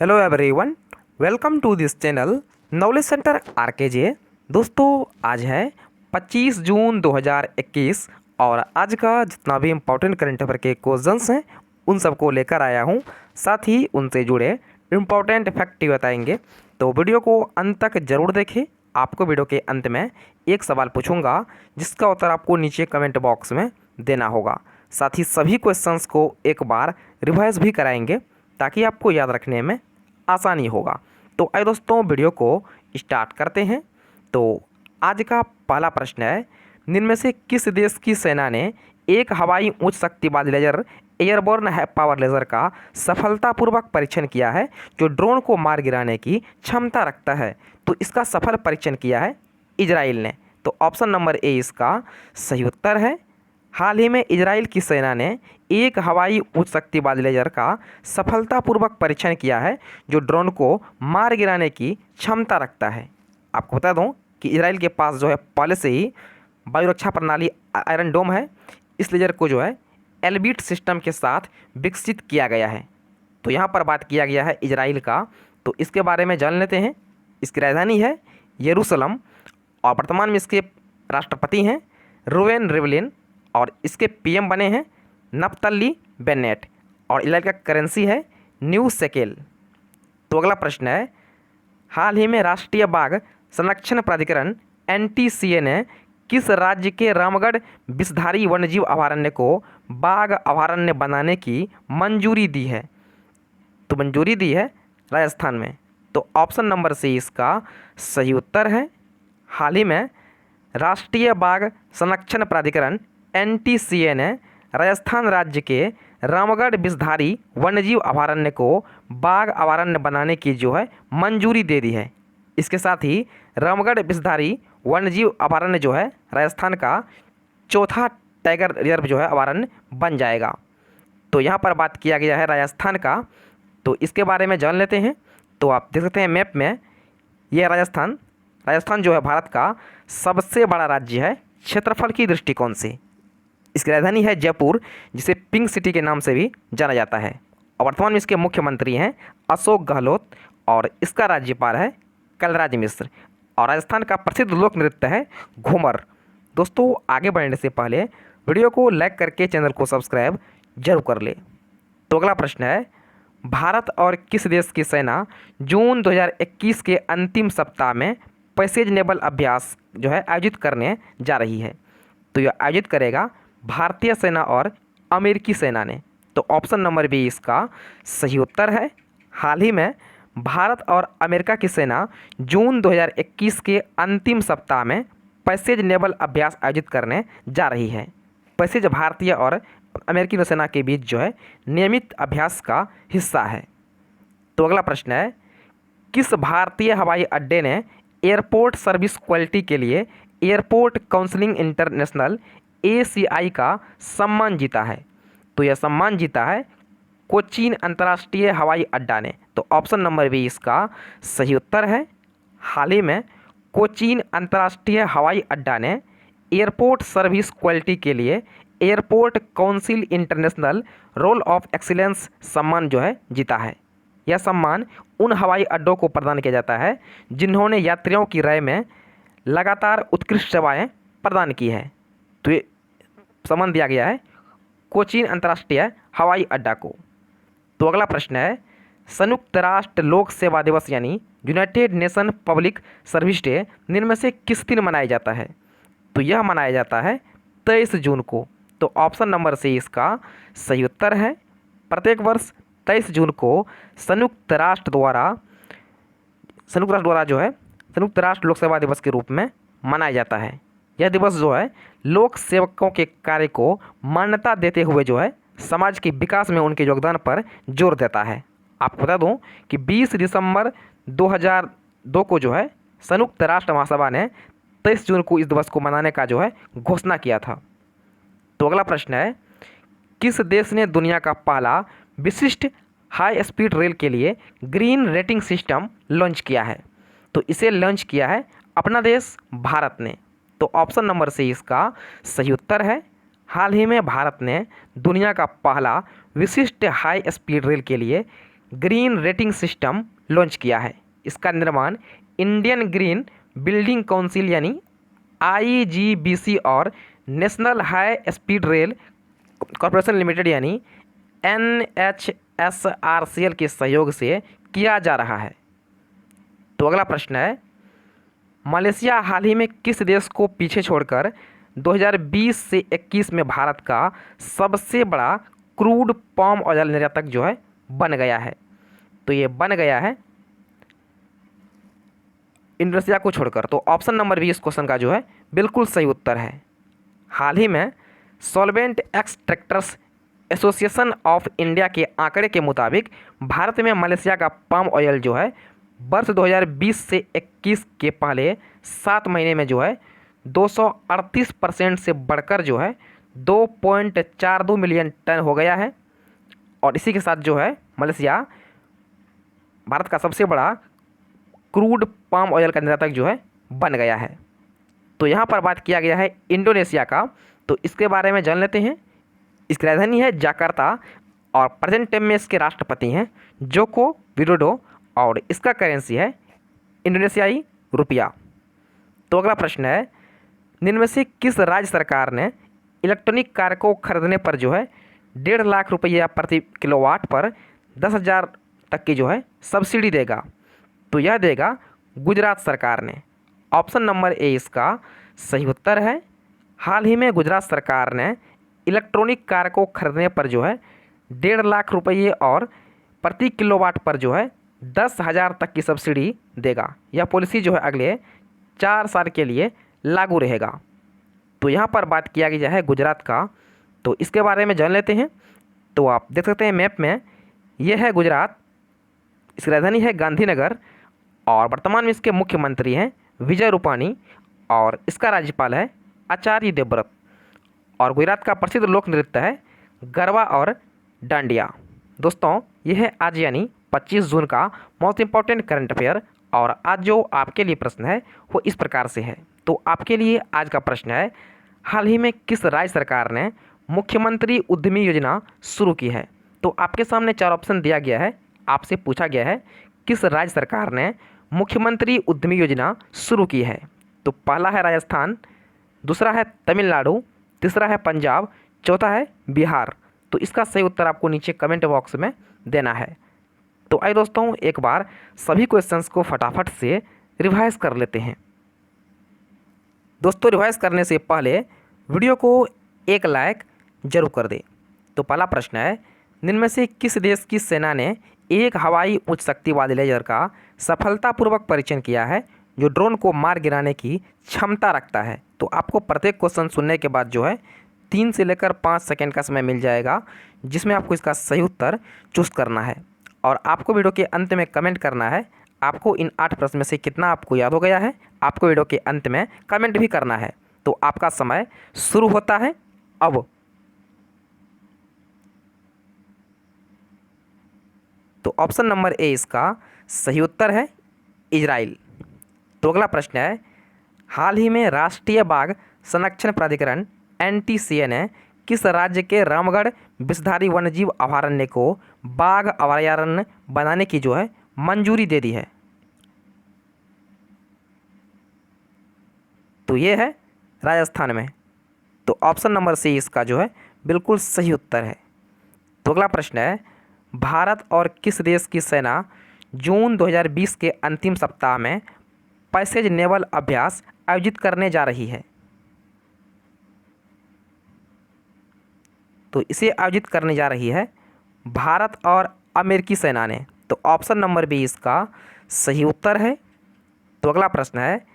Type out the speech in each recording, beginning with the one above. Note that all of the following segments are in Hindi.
Hello everyone, welcome to this channel knowledge centre RKJ. दोस्तों, आज है 25 जून 2021 और आज का जितना भी इम्पोर्टेंट करंट अफेयर के क्वेश्चंस हैं उन सबको लेकर आया हूं। साथ ही उनसे जुड़े इम्पोर्टेंट फैक्ट भी बताएंगे, तो वीडियो को अंत तक ज़रूर देखें। आपको वीडियो के अंत में एक सवाल पूछूंगा जिसका उत्तर आपको नीचे कमेंट बॉक्स में देना होगा। साथ ही सभी क्वेश्चंस को एक बार रिवाइज भी कराएंगे ताकि आपको याद रखने में आसानी होगा। तो आइए दोस्तों, वीडियो को स्टार्ट करते हैं। तो आज का पहला प्रश्न है, निम्न में से किस देश की सेना ने एक हवाई उच्च शक्तिवादी लेजर एयरबोर्न पावर लेजर का सफलतापूर्वक परीक्षण किया है जो ड्रोन को मार गिराने की क्षमता रखता है? तो इसका सफल परीक्षण किया है इजराइल ने। तो ऑप्शन नंबर ए इसका सही उत्तर है। हाल ही में इजराइल की सेना ने एक हवाई उच्च शक्तिवादी लेजर का सफलतापूर्वक परीक्षण किया है जो ड्रोन को मार गिराने की क्षमता रखता है। आपको बता दूं कि इजराइल के पास जो है पहले से ही वायुरक्षा प्रणाली आयरन डोम है। इस लेजर को जो है एल्बिट सिस्टम के साथ विकसित किया गया है। तो यहाँ पर बात किया गया है इजराइल का, तो इसके बारे में जान लेते हैं। इसकी राजधानी है यरूशलेम और वर्तमान में इसके राष्ट्रपति हैं रूवेन रिवलिन और इसके पीएम बने हैं नफ्तली बेनेट और इजराइल का करेंसी है न्यू शेकेल। तो अगला प्रश्न है, हाल ही में राष्ट्रीय बाघ संरक्षण प्राधिकरण एनटीसीए ने किस राज्य के रामगढ़ विषधारी वन्यजीव अभयारण्य को बाघ अभयारण्य बनाने की मंजूरी दी है? तो मंजूरी दी है राजस्थान में। तो ऑप्शन नंबर सी इसका सही उत्तर है। हाल ही में राष्ट्रीय बाघ संरक्षण प्राधिकरण एनटीसीए ने राजस्थान राज्य के रामगढ़ विषधारी वन्यजीव अभयारण्य को बाघ अभयारण्य बनाने की जो है मंजूरी दे दी है। इसके साथ ही रामगढ़ विषधारी वन्यजीव अभयारण्य जो है राजस्थान का चौथा टाइगर रिजर्व जो है अभयारण्य बन जाएगा। तो यहाँ पर बात किया गया है राजस्थान का, तो इसके बारे में जान लेते हैं। तो आप देख सकते हैं मैप में, यह राजस्थान जो है भारत का सबसे बड़ा राज्य है क्षेत्रफल की दृष्टिकोण से। इसकी राजधानी है जयपुर, जिसे पिंक सिटी के नाम से भी जाना जाता है और वर्तमान में इसके मुख्यमंत्री हैं अशोक गहलोत और इसका राज्यपाल है कलराज मिश्र। और राजस्थान का प्रसिद्ध लोक नृत्य है घूमर। दोस्तों, आगे बढ़ने से पहले वीडियो को लाइक करके चैनल को सब्सक्राइब जरूर कर ले। तो अगला प्रश्न है, भारत और किस देश की सेना जून 2021 के अंतिम सप्ताह में पैसेज नेवल अभ्यास जो है आयोजित करने जा रही है? तो यह आयोजित करेगा भारतीय सेना और अमेरिकी सेना ने। तो ऑप्शन नंबर बी इसका सही उत्तर है। हाल ही में भारत और अमेरिका की सेना जून 2021 के अंतिम सप्ताह में पैसेज नेवल अभ्यास आयोजित करने जा रही है। पैसेज भारतीय और अमेरिकी नौसेना के बीच जो है नियमित अभ्यास का हिस्सा है। तो अगला प्रश्न है, किस भारतीय हवाई अड्डे ने एयरपोर्ट सर्विस क्वालिटी के लिए एयरपोर्ट काउंसिलिंग इंटरनेशनल ACI का सम्मान जीता है? तो यह सम्मान जीता है कोचीन अंतर्राष्ट्रीय हवाई अड्डा ने। तो ऑप्शन नंबर बी इसका सही उत्तर है। हाल ही में कोचीन अंतर्राष्ट्रीय हवाई अड्डा ने एयरपोर्ट सर्विस क्वालिटी के लिए airport council international role of excellence सम्मान जो है जीता है। यह सम्मान उन हवाई अड्डों को प्रदान किया जाता है जिन्होंने यात्रियों की राय में लगातार उत्कृष्ट सेवाएं प्रदान की है। तो ये सम्मान दिया गया है कोचीन अंतर्राष्ट्रीय हवाई अड्डा को। तो अगला प्रश्न है, संयुक्त राष्ट्र लोक सेवा दिवस यानी United nation public service day निम्न में से किस दिन मनाया जाता है? तो यह मनाया जाता है 23 जून को। तो ऑप्शन नंबर सी इसका सही उत्तर है। प्रत्येक वर्ष 23 जून को संयुक्त राष्ट्र द्वारा जो है संयुक्त राष्ट्र लोक सेवा दिवस के रूप में मनाया जाता है। यह दिवस जो है लोक सेवकों के कार्य को मान्यता देते हुए जो है समाज के विकास में उनके योगदान पर जोर देता है। आपको बता दूं कि 20 दिसंबर 2002 को जो है संयुक्त राष्ट्र महासभा ने 23 जून को इस दिवस को मनाने का जो है घोषणा किया था। तो अगला प्रश्न है, किस देश ने दुनिया का पहला विशिष्ट हाई स्पीड रेल के लिए ग्रीन रेटिंग सिस्टम लॉन्च किया है? तो इसे लॉन्च किया है अपना देश भारत ने। तो ऑप्शन नंबर सी इसका सही उत्तर है। हाल ही में भारत ने दुनिया का पहला विशिष्ट हाई स्पीड रेल के लिए ग्रीन रेटिंग सिस्टम लॉन्च किया है? इसका निर्माण इंडियन ग्रीन बिल्डिंग काउंसिल यानी IGBC और national high speed rail corporation limited यानी NHSRCL के सहयोग से किया जा रहा है। तो अगला प्रश्न है, मलेशिया हाल ही में किस देश को पीछे छोड़कर 2020 से 21 में भारत का सबसे बड़ा क्रूड पाम ऑयल निर्यातक जो है बन गया है? तो ये बन गया है इंडोनेशिया को छोड़कर। तो ऑप्शन नंबर बी इस क्वेश्चन का जो है बिल्कुल सही उत्तर है। हाल ही में solvent extractors association of India के आंकड़े के मुताबिक भारत में मलेशिया का पाम ऑयल जो है वर्ष 2020 से 21 के पहले 7 महीने में जो है 238% से बढ़कर जो है 2.42 मिलियन टन हो गया है। और इसी के साथ जो है मलेशिया भारत का सबसे बड़ा क्रूड पाम ऑयल का निर्यातक जो है बन गया है। तो यहाँ पर बात किया गया है इंडोनेशिया का, तो इसके बारे में जान लेते हैं। इसकी राजधानी है जकार्ता और प्रेजेंट टाइम में इसके राष्ट्रपति हैं जोको विडोडो और इसका करेंसी है इंडोनेशियाई रुपया। तो अगला प्रश्न है, निम्न में से किस राज्य सरकार ने इलेक्ट्रॉनिक कार को खरीदने पर जो है 1.5 लाख रुपया प्रति किलोवाट पर 10,000 तक की जो है सब्सिडी देगा? तो यह देगा गुजरात सरकार ने। ऑप्शन नंबर ए इसका सही उत्तर है। हाल ही में गुजरात सरकार ने इलेक्ट्रॉनिक कार को खरीदने पर जो है 1.5 लाख रुपये और प्रति किलोवाट पर जो है 10,000 तक की सब्सिडी देगा। यह पॉलिसी जो है अगले 4 साल के लिए लागू रहेगा। तो यहाँ पर बात किया गया है गुजरात का, तो इसके बारे में जान लेते हैं। तो आप देख सकते हैं मैप में, यह है गुजरात, इसकी राजधानी है गांधीनगर और वर्तमान में इसके मुख्यमंत्री हैं विजय रूपाणी और इसका राज्यपाल है आचार्य देवव्रत। और गुजरात का प्रसिद्ध लोक नृत्य है गरबा और डांडिया। दोस्तों यह है आज यानी 25 जून का मोस्ट इम्पॉर्टेंट करंट अफेयर। और आज जो आपके लिए प्रश्न है वो इस प्रकार से है। तो आपके लिए आज का प्रश्न है, हाल ही में किस राज्य सरकार ने मुख्यमंत्री उद्यमी योजना शुरू की है? तो आपके सामने 4 ऑप्शन दिया गया है। आपसे पूछा गया है किस राज्य सरकार ने मुख्यमंत्री उद्यमी योजना शुरू की है? तो पहला है राजस्थान, दूसरा है तमिलनाडु, तीसरा है पंजाब, चौथा है बिहार। तो इसका सही उत्तर आपको नीचे कमेंट बॉक्स में देना है। तो आइए दोस्तों एक बार सभी क्वेश्चंस को फटाफट से रिवाइज कर लेते हैं। दोस्तों रिवाइज करने से पहले वीडियो को एक लाइक जरूर कर दें। तो पहला प्रश्न है, निम्न में से किस देश की सेना ने एक हवाई उच्च शक्ति वाले लेजर का सफलतापूर्वक परीक्षण किया है जो ड्रोन को मार गिराने की क्षमता रखता है? तो आपको प्रत्येक क्वेश्चन सुनने के बाद जो है 3 से लेकर 5 सेकेंड का समय मिल जाएगा जिसमें आपको इसका सही उत्तर चूज करना है। और आपको वीडियो के अंत में कमेंट करना है आपको इन 8 प्रश्न में से कितना आपको याद हो गया है। आपको वीडियो के अंत में कमेंट भी करना है। तो आपका समय शुरू होता है अब। तो ऑप्शन नंबर ए इसका सही उत्तर है इजराइल। तो अगला प्रश्न है, हाल ही में राष्ट्रीय बाघ संरक्षण प्राधिकरण NTCA ने किस राज्य के रामगढ़ विषधारी वन्यजीव अभयारण्य को बाघ अभयारण्य बनाने की जो है मंजूरी दे दी है? तो ये है राजस्थान में। तो ऑप्शन नंबर सी इसका जो है बिल्कुल सही उत्तर है। तो अगला प्रश्न है, भारत और किस देश की सेना जून 2020 के अंतिम सप्ताह में पैसेज नेवल अभ्यास आयोजित करने जा रही है? तो इसे आयोजित करने जा रही है भारत और अमेरिकी सेना ने। तो ऑप्शन नंबर बी इसका सही उत्तर है। तो अगला प्रश्न है,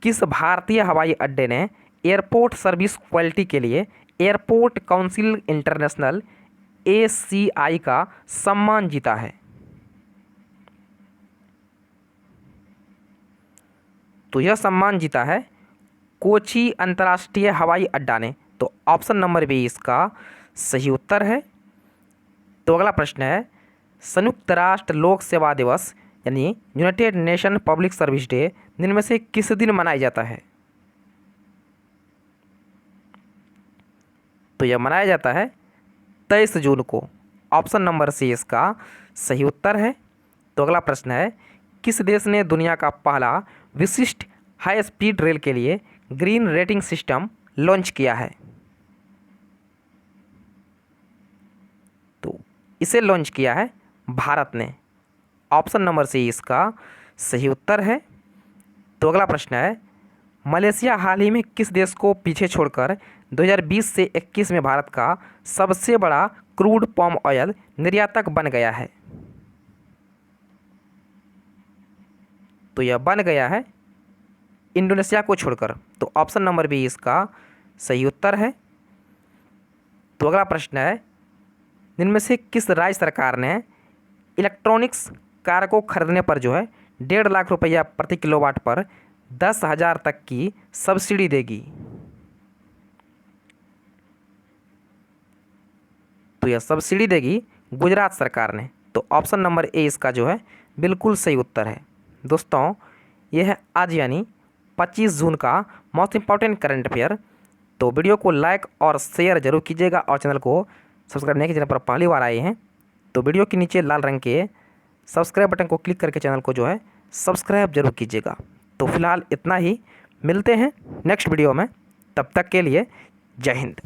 किस भारतीय हवाई अड्डे ने एयरपोर्ट सर्विस क्वालिटी के लिए एयरपोर्ट काउंसिल इंटरनेशनल ACI का सम्मान जीता है? तो यह सम्मान जीता है कोची अंतर्राष्ट्रीय हवाई अड्डा ने। तो ऑप्शन नंबर बी इसका सही उत्तर है। तो अगला प्रश्न है, संयुक्त राष्ट्र लोक सेवा दिवस यानी United nation public service day निम्न में से किस दिन मनाया जाता है? तो यह मनाया जाता है 23 जून को। ऑप्शन नंबर सी इसका सही उत्तर है। तो अगला प्रश्न है, किस देश ने दुनिया का पहला विशिष्ट हाई स्पीड रेल के लिए ग्रीन रेटिंग सिस्टम लॉन्च किया है? तो इसे लॉन्च किया है भारत ने। ऑप्शन नंबर सी इसका सही उत्तर है। तो अगला प्रश्न है, मलेशिया हाल ही में किस देश को पीछे छोड़कर 2020 से 21 में भारत का सबसे बड़ा क्रूड पाम ऑयल निर्यातक बन गया है? तो यह बन गया है इंडोनेशिया को छोड़कर। तो ऑप्शन नंबर बी इसका सही उत्तर है। तो अगला प्रश्न है, इनमें से किस राज्य सरकार ने इलेक्ट्रॉनिक्स कार को खरीदने पर जो है 1.5 लाख रुपया प्रति किलोवाट पर 10,000 तक की सब्सिडी देगी? तो यह सब्सिडी देगी गुजरात सरकार ने। तो ऑप्शन नंबर ए इसका जो है बिल्कुल सही उत्तर है। दोस्तों, यह है आज यानी 25 जून का मोस्ट इंपॉर्टेंट करंट अफेयर। तो वीडियो को लाइक और शेयर जरूर कीजिएगा और चैनल को सब्सक्राइब नहीं किया, चैनल पर पहली बार आए हैं तो वीडियो के नीचे लाल रंग के सब्सक्राइब बटन को क्लिक करके चैनल को जो है सब्सक्राइब जरूर कीजिएगा। तो फिलहाल इतना ही, मिलते हैं नेक्स्ट वीडियो में, तब तक के लिए जय हिंद।